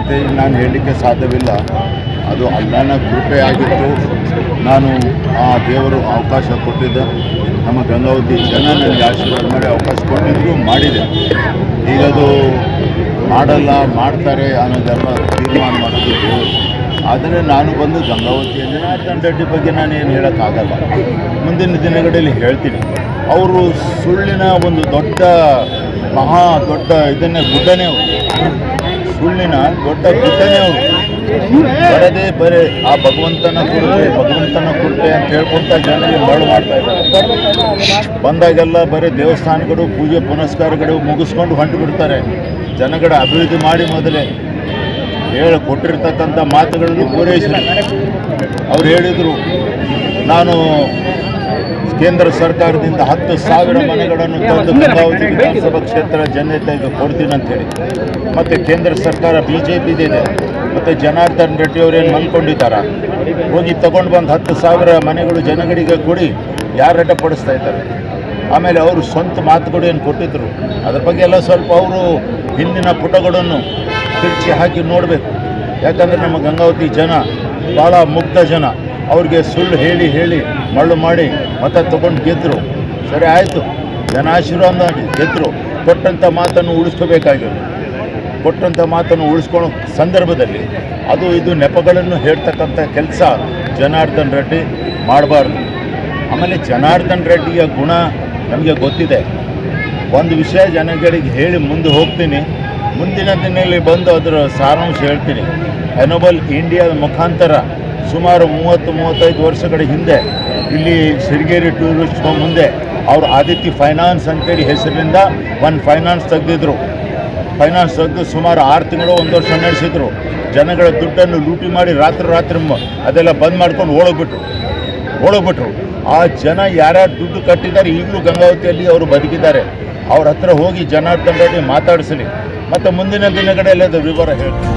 ಅಂತ ನಾನು ಹೇಳಲಿಕ್ಕೆ ಸಾಧ್ಯವಿಲ್ಲ. ಅದು ಅಲ್ಲನ ಕೃಪೆ ಆಗಿತ್ತು. ನಾನು ಆ ದೇವರು ಅವಕಾಶ ಕೊಟ್ಟಿದ್ದೆ. ನಮ್ಮ ಗಂಗಾವತಿ ಜನ ನನಗೆ ಆಶೀರ್ವಾದ ಮಾಡಿ ಅವಕಾಶ ಕೊಟ್ಟಿದ್ದು ಮಾಡಿದೆ. ಈಗ ಅದು ಮಾಡಲ್ಲ ಮಾಡ್ತಾರೆ ಅನ್ನೋದೆಲ್ಲ ತೀರ್ಮಾನ ಮಾಡೋದು ದೇವರು. ಆದರೆ ನಾನು ಬಂದು ಗಂಗಾವತಿ ಜನಾರ್ದನ್ ರೆಡ್ಡಿ ಬಗ್ಗೆ ನಾನೇನು ಹೇಳೋಕ್ಕಾಗಲ್ಲ. ಮುಂದಿನ ದಿನಗಳಲ್ಲಿ ಹೇಳ್ತೀನಿ. ಅವರು ಸುಳ್ಳಿನ ಒಂದು ದೊಡ್ಡ ಮಹಾ ದೊಡ್ಡ ಇದನ್ನೇ ಗುಡ್ಡನೇ ಅವರು, ಸುಳ್ಳಿನ ದೊಡ್ಡ ಗುಡ್ಡನೇ ಅವರು. ಬರದೇ ಬರೇ ಆ ಭಗವಂತನ ಕುರಿತೆ ಅಂತ ಹೇಳ್ಕೊಂತ ಜನರಿಗೆ ಮರಳು ಮಾಡ್ತಾ ಇದ್ದಾರೆ. ಬಂದಾಗೆಲ್ಲ ಬರೀ ದೇವಸ್ಥಾನಗಳು ಪೂಜೆ ಪುನಸ್ಕಾರಗಳು ಮುಗಿಸ್ಕೊಂಡು ಹೊಂಟು ಬಿಡ್ತಾರೆ. ಜನಗಳ ಅಭಿವೃದ್ಧಿ ಮಾಡಿ ಮೊದಲೇ ಕೊಟ್ಟಿರ್ತಕ್ಕಂಥ ಮಾತುಗಳನ್ನು ಪೂರೈಸಿದರು. ಅವ್ರು ಹೇಳಿದರು, ನಾನು ಕೇಂದ್ರ ಸರ್ಕಾರದಿಂದ 10,000 ಮನೆಗಳನ್ನು ತಂದು ಗಂಗಾವತಿ ವಿಧಾನಸಭಾ ಕ್ಷೇತ್ರ ಜನತೆಗೆ ಕೊಡ್ತೀನಿ ಅಂತೇಳಿ. ಮತ್ತು ಕೇಂದ್ರ ಸರ್ಕಾರ BJP ಇದೆ. ಮತ್ತು ಜನಾರ್ದನ್ ರೆಡ್ಡಿ ಅವರೇನು ಅಂದ್ಕೊಂಡಿದ್ದಾರ, ಹೋಗಿ ತಗೊಂಡು ಬಂದು 10,000 ಮನೆಗಳು ಜನಗಳಿಗೆ ಕೊಡಿ, ಯಾರು ಅಡ್ಡಪಡಿಸ್ತಾ ಇದ್ದಾರೆ. ಆಮೇಲೆ ಅವರು ಸ್ವಂತ ಮಾತುಗಳು ಏನು ಕೊಟ್ಟಿದ್ದರು, ಅದ್ರ ಬಗ್ಗೆ ಎಲ್ಲ ಸ್ವಲ್ಪ ಅವರು ಹಿಂದಿನ ಪುಟಗಳನ್ನು ತಿರುಚಿ ಹಾಕಿ ನೋಡಬೇಕು. ಯಾಕಂದರೆ ನಮ್ಮ ಗಂಗಾವತಿ ಜನ ಭಾಳ ಮುಗ್ಧ ಜನ. ಅವ್ರಿಗೆ ಸುಳ್ಳು ಹೇಳಿ ಮಳ್ಳು ಮಾಡಿ ಮತ ತೊಗೊಂಡು ಗೆದ್ದರು. ಸರಿ ಆಯಿತು, ಜನ ಆಶೀರ್ವಾದ ಮಾಡಿ ಗೆದ್ದರು. ಕೊಟ್ಟಂಥ ಮಾತನ್ನು ಉಳಿಸ್ಕೋಬೇಕಾಗಿರೋದು. ಕೊಟ್ಟಂಥ ಮಾತನ್ನು ಉಳಿಸ್ಕೊಳ್ಳೋ ಸಂದರ್ಭದಲ್ಲಿ ಅದು ಇದು ನೆಪಗಳನ್ನು ಹೇಳ್ತಕ್ಕಂಥ ಕೆಲಸ ಜನಾರ್ದನ್ ರೆಡ್ಡಿ ಮಾಡಬಾರ್ದು. ಆಮೇಲೆ ಜನಾರ್ದನ್ ರೆಡ್ಡಿಯ ಗುಣ ನಮಗೆ ಗೊತ್ತಿದೆ. ಒಂದು ವಿಷಯ ಜನಗಳಿಗೆ ಹೇಳಿ ಮುಂದೆ ಹೋಗ್ತೀನಿ. ಮುಂದಿನ ದಿನದಲ್ಲಿ ಬಂದು ಅದರ ಸಾರಾಂಶ ಹೇಳ್ತೀನಿ. ಎನೋಬಲ್ ಇಂಡಿಯಾದ ಮುಖಾಂತರ ಸುಮಾರು 30-35 ವರ್ಷಗಳ ಹಿಂದೆ ಇಲ್ಲಿ ಸಿರಿಗೇರಿ ಟೂರಿಸ್ಟ್ ಮುಂದೆ ಅವರು ಆದಿತ್ಯ ಫೈನಾನ್ಸ್ ಅಂತೇಳಿ ಹೆಸರಿನಿಂದ ಒಂದು ಫೈನಾನ್ಸ್ ತೆಗೆದಿದ್ರು. ಫೈನಾನ್ಸ್ ತೆಗೆದು ಸುಮಾರು 6 ತಿಂಗಳು 1 ವರ್ಷ ನಡೆಸಿದ್ರು. ಜನಗಳ ದುಡ್ಡನ್ನು ಲೂಟಿ ಮಾಡಿ ರಾತ್ರಿ ಅದೆಲ್ಲ ಬಂದ್ ಮಾಡ್ಕೊಂಡು ಓಡೋಗ್ಬಿಟ್ರು. ಆ ಜನ ಯಾರ್ಯಾರು ದುಡ್ಡು ಕಟ್ಟಿದ್ದಾರೆ ಈಗಲೂ ಗಂಗಾವತಿಯಲ್ಲಿ ಅವರು ಬದುಕಿದ್ದಾರೆ. ಅವ್ರ ಹತ್ರ ಹೋಗಿ ಜನಾರ್ದನ್ ರೆಡ್ಡಿ ಮಾತಾಡಿಸಲಿ. ಮತ್ತು ಮುಂದಿನ ದಿನಗಳಲ್ಲಿ ಅದು ವಿವರ ಹೇಳ್ತೀನಿ.